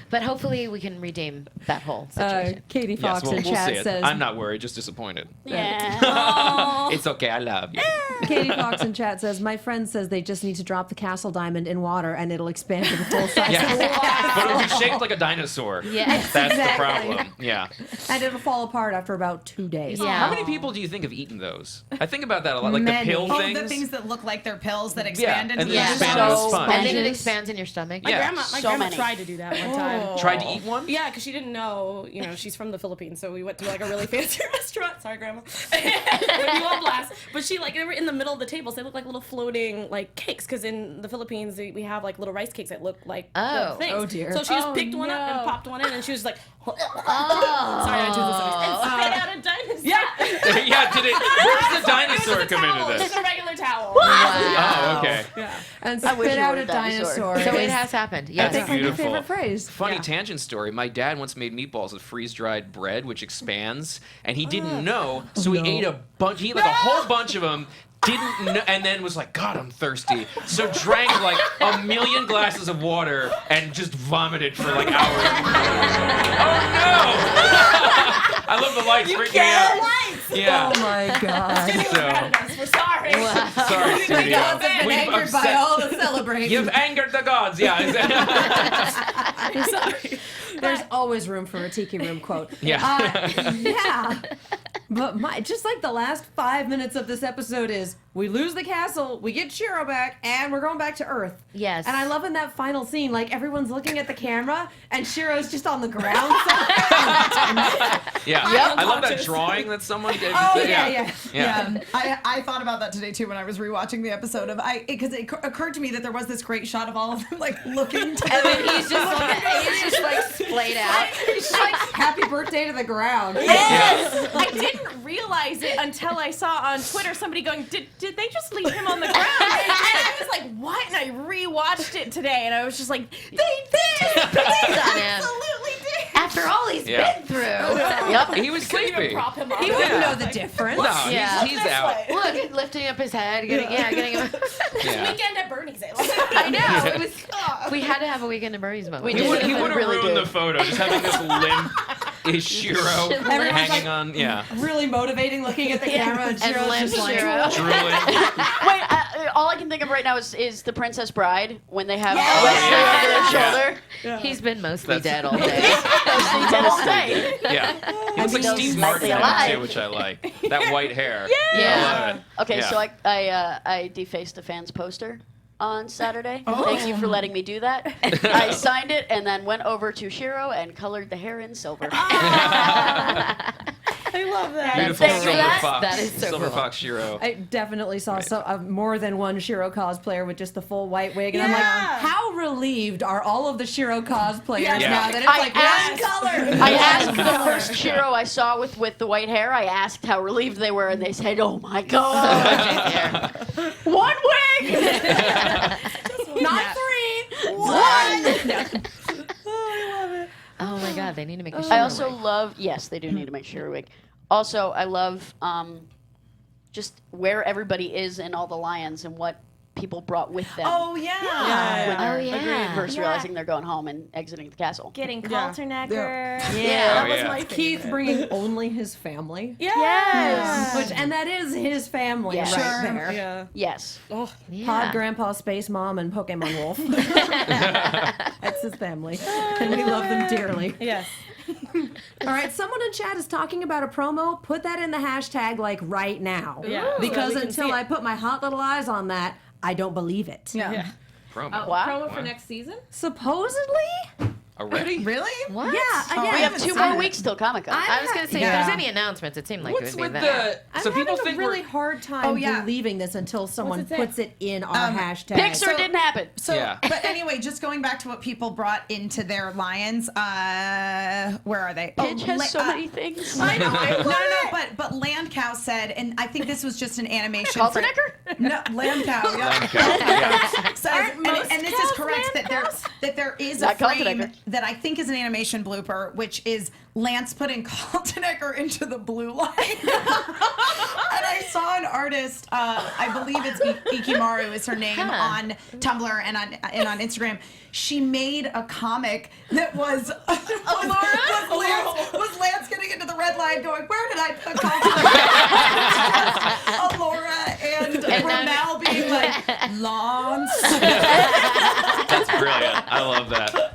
But hopefully we can redeem that whole situation. Katie Yes, Fox we'll in see chat it. says. I'm not worried, just disappointed. Yeah. It's okay, I love you. Katie Fox in chat says, my friend says they just need to drop the castle diamond in water and it'll expand to the full size. Yeah. But it'll be shaped like a dinosaur. Yes. That's Exactly. the problem. Yeah. And it'll fall apart after about 2 days. Yeah. How many people do you think have eaten those? I think about that a lot. Like Many. the pill Oh, things. the things that look like they're pills that expand into and Yeah. then the expand into So sponge. And then it Sponges. expands in your stomach. Yeah. My So grandma many. tried to do that one time. Tried to eat one? Yeah, because she didn't know, she's from the Philippines, so we went to like a really fancy restaurant. Sorry, Grandma. Put you on blast. But they were in the middle of the tables. They look like little floating like cakes, because in the Philippines we have like little rice cakes that look like Oh. the things. Oh, dear. So she just picked one up and no. popped one in, and she was like, Oh. sorry, I told this. And spit out a dinosaur. Yeah, did it? Where does the dinosaur come Towel, into just this? a regular towel. Oh, okay. And I wish spit you out were a a dinosaur. dinosaur. So it is, has happened. I Yes. think, my new Beautiful. favorite phrase. Funny tangent story. My dad once made meatballs with freeze-dried bread, which expands, and he didn't know, so he ate a bunch. He ate like a whole bunch of them. Didn't know, and then was like, God, I'm thirsty. So drank like 1,000,000 glasses of water and just vomited for like hours. Oh no! I love the lights freaking me out. Yeah. Oh my god. So We're sorry. sorry, studio. Gods have been We've angered by upset- all the celebrations. You've angered the gods. Yeah. I'm sorry. There's always room for a Tiki Room quote. Yeah. Yeah. But just like the last 5 minutes of this episode is, we lose the castle, we get Shiro back, and we're going back to Earth. Yes. And I love in that final scene, like everyone's looking at the camera, and Shiro's just on the ground. Yeah. I love that drawing that someone did. Oh, yeah. I thought about that today too when I was rewatching the episode of because it occurred to me that there was this great shot of all of them like looking to And then he's just like splayed out. It's like, happy birthday to the ground. Yes! I didn't realize it until I saw on Twitter somebody going, did they just leave him on the ground? And I was like, what? And I rewatched it today, and I was just like, they did! It's on him. Absolutely did! After all he's been through. Yep. He was Couldn't even sleepy. prop him up. He wouldn't know the difference. No, Yeah. he's out. Look, lifting up his head, getting him. Yeah. Weekend at Bernie's. I know. It was. We had to have a weekend at Murray's moment. We He did. would have Really ruined good. the photo, just having this limp Shiro Everyone's hanging like, on. Yeah. Really motivating looking at the camera, and And Shiro's limp just like, Shiro. Drooling. Wait, all I can think of right now is the Princess Bride when they have Yes! a wrestler over their shoulder. He's been mostly That's- dead all day. Mostly dead all day. Yeah. He looks like Still Steve slightly Martin in it alive. too, which I like. That white hair. Yeah. I love it. Okay, Yeah. so I defaced a fan's poster on Saturday. Thank you for letting me do that. I signed it and then went over to Shiro and colored the hair in silver. I love that. Beautiful Thank you. silver fox. That is so Silver cool. fox Shiro. I definitely saw more than one Shiro cosplayer with just the full white wig, and I'm like, how relieved are all of the Shiro cosplayers Yeah. now that it's I like asked- one color? I asked the first Shiro I saw with the white hair, I asked how relieved they were, and they said, oh my god. One wig! Not three, one. Oh my God, they need to make a show. I also love, yes, they do need to make Shiro wig. Also, I love just where everybody is in all the lions and what people brought with them. Oh yeah. When they're Oh, yeah. first realizing they're going home and exiting the castle. Getting Kalternecker. Oh, was yeah. my Keith bringing only his family. Yes. And that is his family Yeah. right Sure. there. Yeah. Yes. Pod, Yeah. Grandpa, Space Mom, and Pokemon Wolf. That's his family. And we love them dearly. Yes. All right, someone in chat is talking about a promo. Put that in the hashtag like right now. Yeah. Because So we can until see I it. put my hot little eyes on that, I don't believe it. Yeah. Promo. Wow. Promo for next season? Supposedly? Already? Really? What? Yeah. We have 2 more weeks till Comic Con. I was gonna say, Yeah. if there's any announcements, it seemed like What's it would with be there. I'm so people having think a really we're hard time yeah. believing this until someone it say? puts it in our hashtag. Pixar didn't happen. So, Yeah. but anyway, just going back to what people brought into their lions. Where are they? Pitch has so many things. I know. But Land Cow said, and I think this was just an animation. for- Kaltenecker? No, Land Cow. Yeah. Land Cow. Yeah. Says, and this is correct that there is a Not frame Kaltenecker. that I think is an animation blooper, which is Lance putting Kaltenecker into the blue line. And I saw an artist, I believe it's Ikimaru is her name, on Tumblr and on Instagram. She made a comic that was Lance getting into the red line going, where did I put Kaltenecker? Alora and Ramel being like, Lance. That's brilliant. I love that.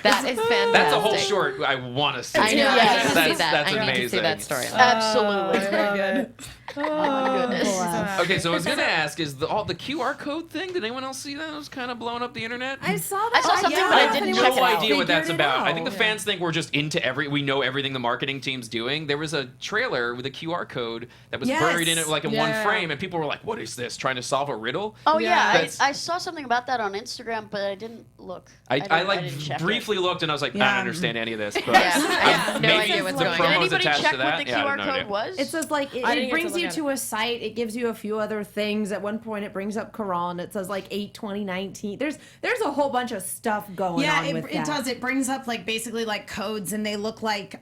That is fantastic. That's a whole short I want to see. I know. Yes. I need to see that. That's I need amazing. to see that story. Absolutely. Very good. Oh my goodness. Okay, so I was gonna ask, is the QR code thing? Did anyone else see that? It was kind of blowing up the internet. I saw I that. saw something, but I didn't check it No out. idea what that's Figured it about. I out. think the fans think we're just into we know everything the marketing team's doing. There was a trailer with a QR code that was buried in it like in one frame, and people were like, "What is this? Trying to solve a riddle?" Oh yeah, That's- I saw something about that on Instagram, but I didn't look. I didn't check it. briefly looked and I was like, I don't understand any of this. But Yeah, I have no maybe idea what's the going Did on. promos anybody attached check to what that. the Yeah, I QR have no code idea. was? It says like I it didn't get brings to you look at to a site. It gives you a few other things. At one point, it brings up Quran. It says like 8/20/19. There's a whole bunch of stuff going on with it that. does. It brings up like basically like codes, and they look like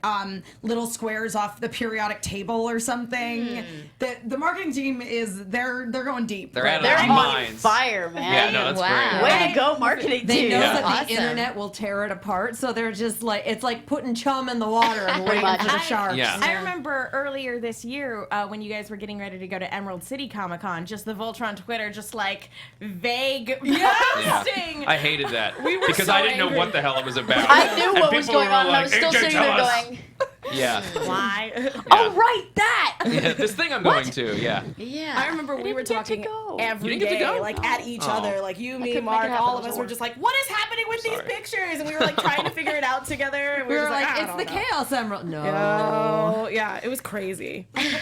little squares off the periodic table or something. The marketing team they're going deep. They're out of They're their on minds. fire, man. Yeah, no, that's Wow. great. Way to go, marketing They team. know Yeah. that Awesome. the internet will tear it apart, so they're just like it's like putting chum in the water and waiting much. for the sharks. Yeah. I remember earlier this year when you guys were getting ready to go to Emerald City Comic Con, just the Voltron Twitter, just like vague posting. I hated that We were because so I didn't know angry. what the hell it was about. I knew And what was people going were on, and I like, was still "AJ, sitting tell there us." going, Yeah. Why? "Oh, right, that." Yeah, this thing I'm going to. Yeah. Yeah. I remember we were didn't get to talking go. every You didn't get to day, go? like at each Oh. other, like you, me, couldn't make Mark, it happen. all It of was us a were war. just like, what is happening with Sorry. these pictures? And we were like trying to figure it out together. And We were just like, I it's don't the know. Chaos Emerald. No. Oh, yeah, it was crazy. It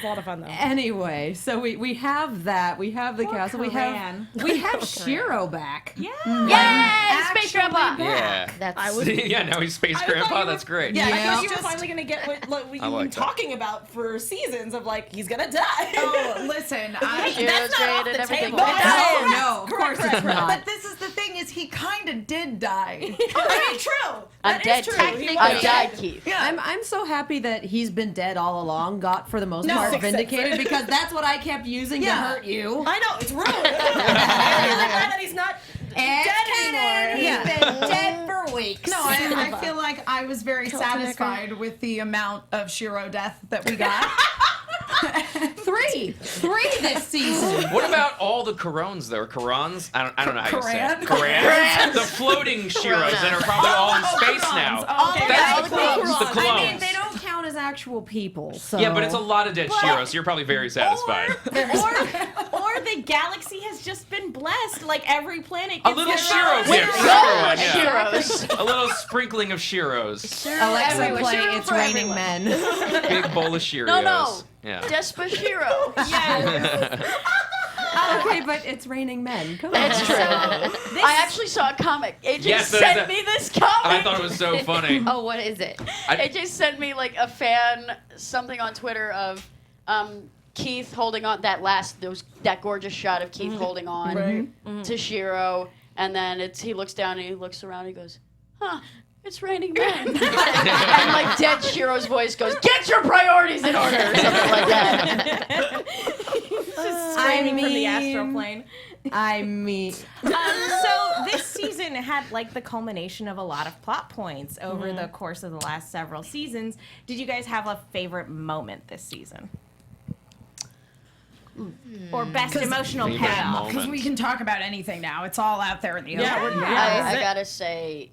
was a lot of fun though. Anyway, so we have that. We have the castle. We Koran. have Shiro back. Yeah. Yay, Space Grandpa. Yeah. That's Yeah, now he's Space I Grandpa. thought you That's great. Yeah, I Yeah. thought you were finally gonna get what you've I like been that. talking about for seasons of like he's gonna die. Oh, listen, Shiro's That's not great off and the everything. table. No, Correct. no, of course it's not. But this is the thing: is he kind of did die. I mean, true. I'm That is dead, true. Keith. He I was died, dead. Keith. I'm so happy that he's been dead all along. Got for the most part 666. vindicated because that's what I kept using to hurt you. I know it's rude. I'm really glad that he's not dead anymore. He's been dead for weeks. No, I feel like I was very satisfied with the amount of Shiro death that we got. Three this season. What about all the Corons though? Or Corons? I don't know how you say it. Koran? Corans? The floating Shiros that are probably all in space now. Okay, That's the the clones. I mean, they don't count as actual people. So. Yeah, but it's a lot of dead Shiros, so you're probably very satisfied. Or the galaxy has just been blessed. Like every planet A gets little their Shiro own- gift. Go, Everyone, yeah. Shiros. A little sprinkling of Shiros. Alexa Everyone. play Shiro It's for Raining everyone. Men. Big bowl of Shiros. No. Yeah. Despacito. Okay, but It's Raining Men. Come on. It's true. I actually saw a comic. AJ Yes, sent me this comic. I thought it was so funny. Oh, what is it? AJ sent me like a fan something on Twitter of Keith holding on that gorgeous shot of Keith holding on to Shiro, and then he looks down and he looks around and he goes, "Huh, it's raining men." And like dead Shiro's voice goes, "Get your priorities in order," or something like that. Screaming from the astral plane. I mean, So this season had like the culmination of a lot of plot points over the course of the last several seasons. Did you guys have a favorite moment this season? Or best emotional Favorite payoff? moment. Because we can talk about anything now. It's all out there in the Yeah, open. we're I gotta say,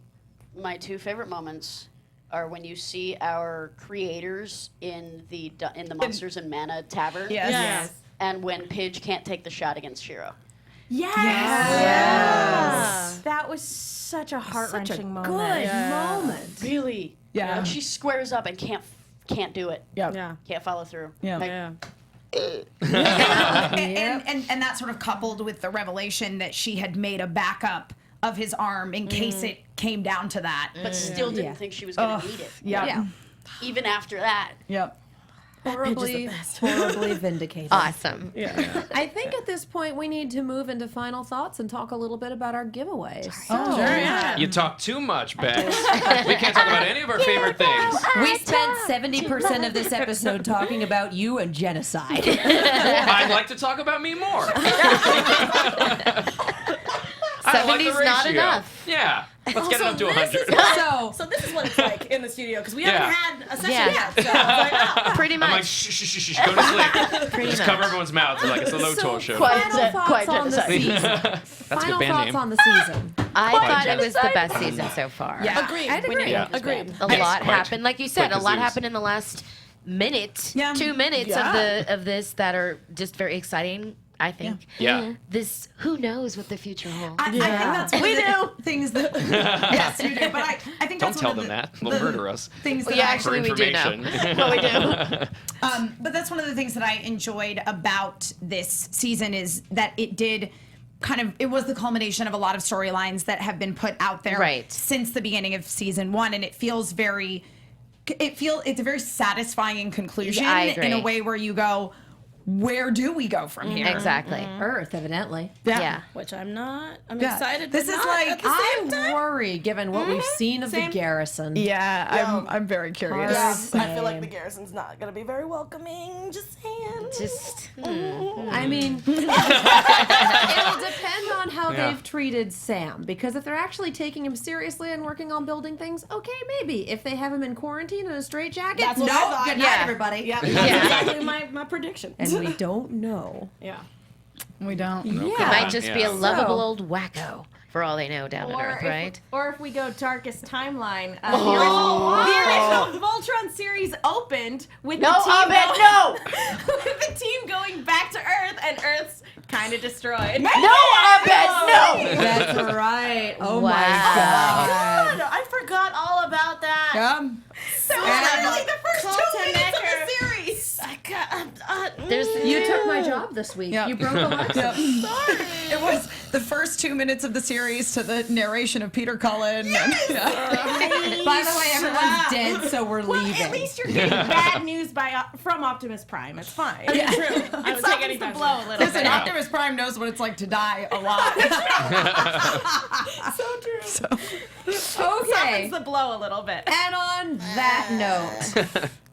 my two favorite moments are when you see our creators in the Monsters and Mana Tavern, Yes. and when Pidge can't take the shot against Shiro. Yes. That was such a heart-wreshing moment. good moment. Really? Yeah. Like, she squares up and can't do it. Yeah. Can't follow through. Yeah. Like, Yeah. And that sort of coupled with the revelation that she had made a backup of his arm in case it came down to that. but still didn't Yeah. think she was gonna need it. Yep. Yeah. Even after that. Yep. Horribly vindicated. Awesome. I think at this point we need to move into final thoughts and talk a little bit about our giveaways. Sure, yeah. You talk too much, Bex. We can't talk about any of our favorite things. We spent 70% of this episode talking about you and genocide. I'd like to talk about me more. I like the 70's not ratio. enough. Yeah. Let's get it up to 100. So this is what it's like in the studio because we Yeah. haven't had a session Yeah. yet. So I was like, oh. Pretty much. I'm like, shh, go to sleep. Pretty Just much. cover everyone's mouths. Like it's a LoTor show. Final thoughts on the genocide. season. That's a Final good band thoughts name. on the season. I Quite thought it was the genocide. best season so far. Yeah. Agreed. I'd agree. Yeah. Agreed. A lot happened, like you said. Quite A lot the happened in the last minute, Yeah. 2 minutes Yeah. of this that are just very exciting. I think. Yeah. This. Who knows what the future holds? I think that's one We of the things that. Yes, you do. But I think Don't that's tell one of them the, that. They'll murder us. Things that Yeah, I actually, For we do know. information. Well, we do. But that's one of the things that I enjoyed about this season is that it did it was the culmination of a lot of storylines that have been put out there Right. since the beginning of season 1, and it's a very satisfying conclusion I agree. in a way where you go, where do we go from here? Exactly. Earth, evidently. Yeah. Which I'm not. I'm Yeah. excited. This but is not like, at the same time. I worry, given what we've seen of Same. the garrison. Yeah, I'm very curious. Yeah, I feel like the garrison's not gonna be very welcoming. Just saying. Just. I mean, it'll depend on how Yeah. they've treated Sam. Because if they're actually taking him seriously and working on building things, okay, maybe. If they have him in quarantine in a straitjacket, That's what no, I thought. good night, Yeah. everybody. Yeah, that's exactly my prediction. And we don't know. Yeah. We don't. It might just be a Yeah. lovable So- old wacko for all they know down on Earth, right? Or if we go darkest timeline, the original Voltron series opened with No, the team Abed, no! with the team going back to Earth, and Earth's kind of destroyed. No, Abed, no! That's right. Oh Wow. my God. God, I forgot all about that. So And- like the first 2 minutes of the series. I got. There's You took my job this week. Yep. You broke Alexis. It was the first 2 minutes of the series to the narration of Peter Cullen. And, By the way, everyone's dead, so we're Well, leaving. at least you're getting bad news from Optimus Prime. It's fine. True. I would take Softens any the bad blow a little Listen, bit. Optimus Prime knows what it's like to die a lot. So true. Okay. Softens the blow a little bit. And on that note,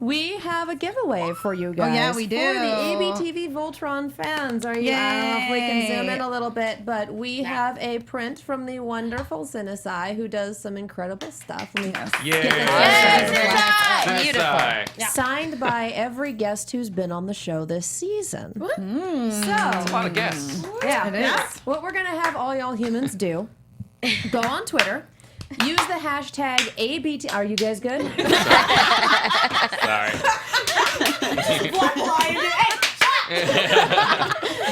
we have a giveaway for you guys. yeah, we do. For the ABTV Voltron fans. I don't know if we can zoom in a little bit, but we have a print from the wonderful Sinasai, who does some incredible stuff. Let me get this Beautiful. signed by every guest who's been on the show this season. A lot of guests. Yeah, It is. What we're gonna have all y'all humans do: go on Twitter, use the hashtag ABT. Are you guys good? Sorry.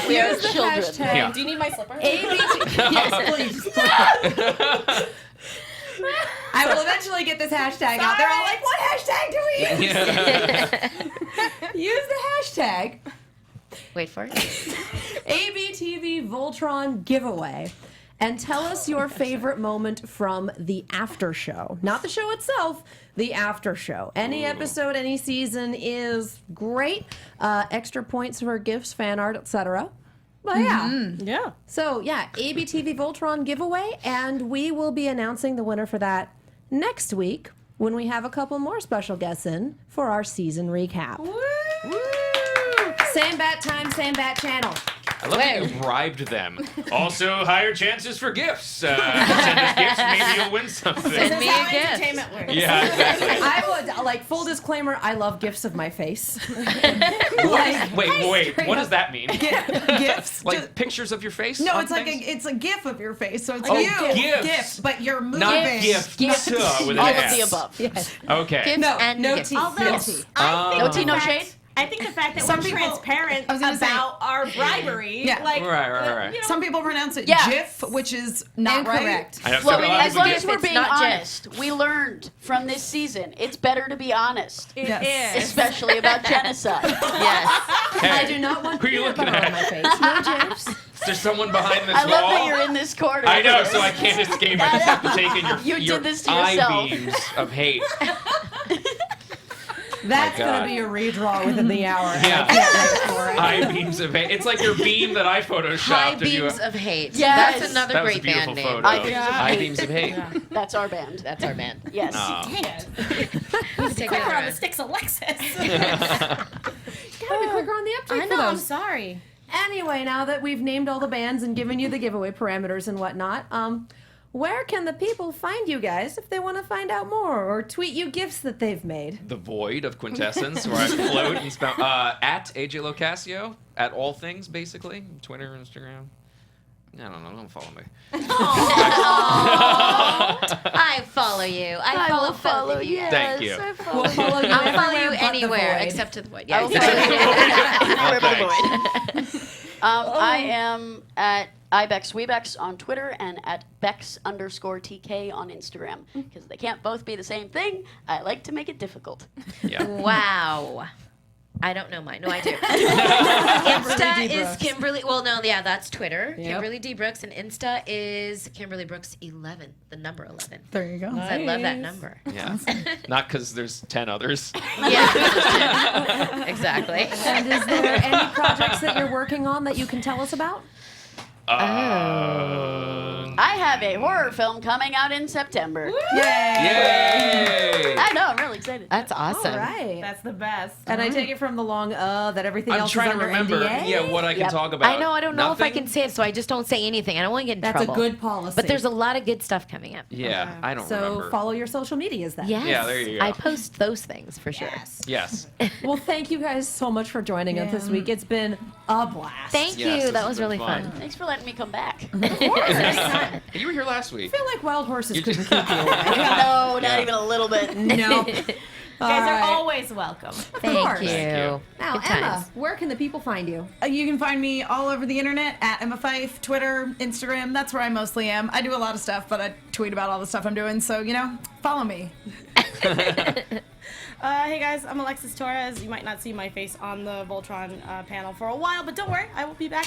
We are Use the children. hashtag Yeah. Do you need my slipper? ABT. Yes, please. I will eventually get this hashtag out. They're all like, "What hashtag do we use?" Use the hashtag Wait for it. ABTV Voltron giveaway. And tell us your favorite moment from the after show. Not the show itself, the after show. Any episode, any season is great. Extra points for gifts, fan art, etc. But yeah. Yeah. So yeah, ABTV Voltron giveaway, and we will be announcing the winner for that next week when we have a couple more special guests in for our season recap. Same bat time, same bat channel. I love that you bribed them. Also, higher chances for gifts. Send us gifts, maybe you'll win something. Send me a gift. Entertainment works. Yeah, exactly. I would like full disclaimer. I love gifts of my face. Wait. What does that mean? Gifts. Like pictures of your face? No, on it's like things? it's a gif of your face. So it's Oh, you. gifs. Gifs, but you're moving. Not gift. Gifts. With All an of S. the above. Yes. Okay. Gifts No, and no gifts. tea. Although No tea. I think No the tea, no fact- shade? I think the fact that Some we're people- transparent I was gonna say- about our bribery, Yeah. like Right. you know, Some people pronounce it Yeah. GIF, which is not Incorrect. I know Well, a lot of as people long do. as we're It's being not honest, we learned from this season it's better to be honest, it Yes. is. especially about genocide. Yes. I do not want Who are you peanut looking butter at? on my face. No gifs. Is there someone behind this I love wall? that you're in this corner. I know, so I can't escape. I just have to take in your, You your did this to eye yourself. beams of hate. That's God. gonna be a redraw within the hour. Yeah. I can't wait for it. Eye beams of hate. It's like your beam that I photoshopped High of you. beams of hate. Yes. That's another That was a great beautiful band photo. name. Eye beams of Eye hate. beams of hate. That's our band. That's our band. Yes. Oh. Take Quicker over. on the sticks, Alexis. Gotta be quicker on the uptake I for know. I'm those. sorry. Anyway, now that we've named all the bands and given you the giveaway parameters and whatnot, where can the people find you guys if they want to find out more or tweet you gifts that they've made? The void of quintessence, where I float and spout. At AJ LoCascio, at all things, basically. Twitter, Instagram. I don't know. Don't follow me. I follow you. I follow both of you. Thank you. We'll follow you I'll follow everywhere you but the anywhere void. except to the void. I Yeah. will follow you. Thanks. I am at IBexWebex on Twitter and at Bex_TK on Instagram. Because they can't both be the same thing. I like to make it difficult. Yeah. Wow. I don't know mine. No, I do. Insta is Kimberly. Well, no, yeah, that's Twitter. Yep. Kimberly D. Brooks. And Insta is Kimberly Brooks 11, the number 11. There you go. I love that number. Yeah. Not because there's 10 others. Yeah. Exactly. And is there any projects that you're working on that you can tell us about? I have a horror film coming out in September. Yay! I know, I'm really excited. That's awesome. All right. That's the best. And I take it from the long that everything I'm else trying is to under remember, NDA? what I can Yep. talk about. I know. I don't know if I Nothing? can say it, so I just don't say anything. I don't want to get in That's trouble. a good policy. But there's a lot of good stuff coming up. Yeah, I don't So remember. follow your social medias then. Yes. Yeah, there you go. I post those things for sure. Yes. Well, thank you guys so much for joining us this week. It's been a blast. Thank Yes, you. this That has was been really fun. fun. Thanks for letting me come back. You were here last week. I feel like wild horses couldn't keep you away. No, not Yeah. even a little bit. No. You guys are always welcome. Thank course. you. Thank you. Now, Good Emma, times. where can the people find you? You can find me all over the internet at Emma Fyffe, Twitter, Instagram. That's where I mostly am. I do a lot of stuff, but I tweet about all the stuff I'm doing. So, follow me. Hey guys, I'm Alexis Torres. You might not see my face on the Voltron panel for a while, but don't worry, I will be back.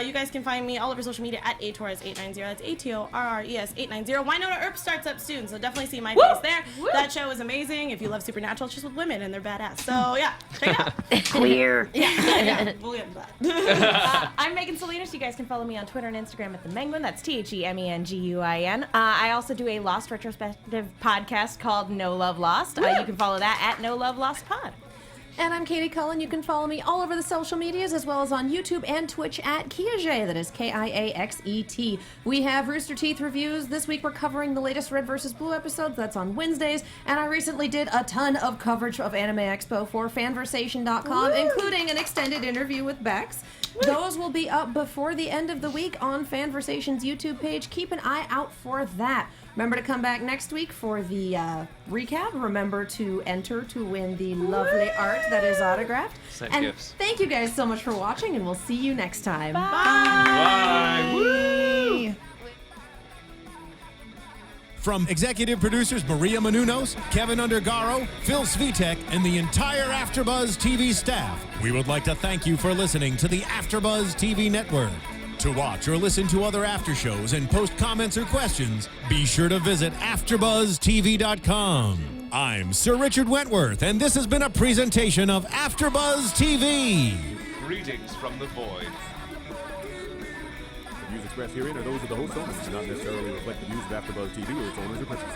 You guys can find me all over social media at atorres890. That's ATORRES890. Winona Earp starts up soon, so definitely see my face there. That show is amazing. If you love Supernatural, it's just with women and they're badass. So yeah, check it out. Clear. Yeah, we'll get into that. I'm Megan Salinas. You guys can follow me on Twitter and Instagram at The Menguin. That's TheMenguin. I also do a Lost retrospective podcast called No Love Lost. You can follow that at No Love Lost Pod. And I'm Katie Cullen. You can follow me all over the social medias as well as on YouTube and Twitch at Kiaxet. That is Kiaxet. We have Rooster Teeth reviews. This week we're covering the latest Red vs. Blue episodes. That's on Wednesdays. And I recently did a ton of coverage of Anime Expo for fanversation.com, including an extended interview with Bex. Those will be up before the end of the week on Fanversation's YouTube page. Keep an eye out for that. Remember to come back next week for the recap. Remember to enter to win the lovely art that is autographed. Send And gifts. thank you guys so much for watching, and we'll see you next time. Bye. Woo! From executive producers Maria Menounos, Kevin Undergaro, Phil Svitek, and the entire AfterBuzz TV staff, we would like to thank you for listening to the AfterBuzz TV network. To watch or listen to other after shows and post comments or questions, be sure to visit AfterBuzzTV.com. I'm Sir Richard Wentworth, and this has been a presentation of AfterBuzz TV. Greetings from the void. The views expressed herein are those of the host only and do not necessarily reflect the views of AfterBuzz TV or its owners or principals.